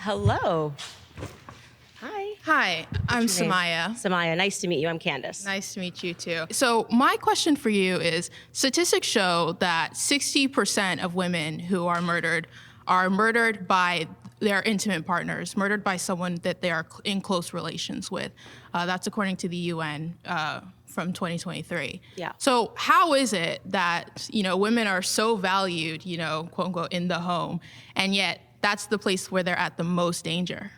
Hello. Hi. Hi, I'm What's your name? Samaya. Samaya, nice to meet you. I'm Candace. Nice to meet you too. So my question for you is, statistics show that 60% of women who are murdered by their intimate partners, murdered by someone that they are in close relations with. That's according to the UN from 2023. Yeah. So how is it that, women are so valued, quote unquote, in the home, and yet that's the place where they're at the most danger?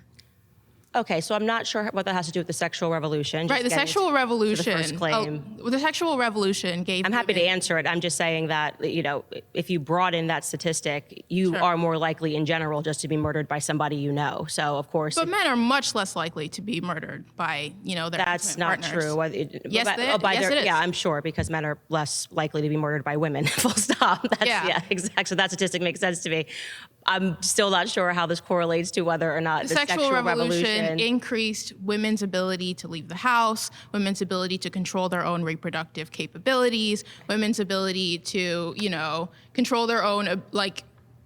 Okay, so I'm not sure what that has to do with the sexual revolution. Right, the sexual revolution. To the first claim. The sexual revolution gave. I'm happy to answer it. I'm just saying that, if you broaden that statistic, you Sure. are more likely in general just to be murdered by somebody you know. So, of course. But men are much less likely to be murdered by, their That's intimate not partners. true. Yes, Yes, it is. Yeah, I'm sure, because men are less likely to be murdered by women. Full stop. Yeah. Exactly. So that statistic makes sense to me. I'm still not sure how this correlates to whether or not The the sexual revolution increased women's ability to leave the house, women's ability to control their own reproductive capabilities, women's ability to, control their own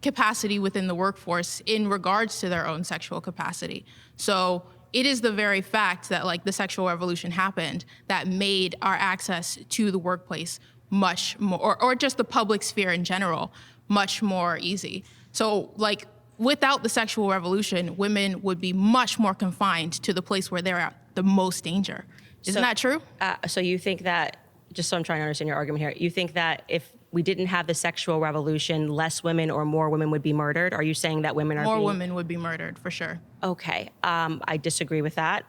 capacity within the workforce in regards to their own sexual capacity. So it is the very fact that the sexual revolution happened that made our access to the workplace much more, or just the public sphere in general, much more easy. So without the sexual revolution, women would be much more confined to the place where they're at the most danger. Isn't that true? So you think that, just so I'm trying to understand your argument here, you think that if we didn't have the sexual revolution, less women or more women would be murdered? Are you saying that women are More women would be murdered, for sure. Okay, I disagree with that.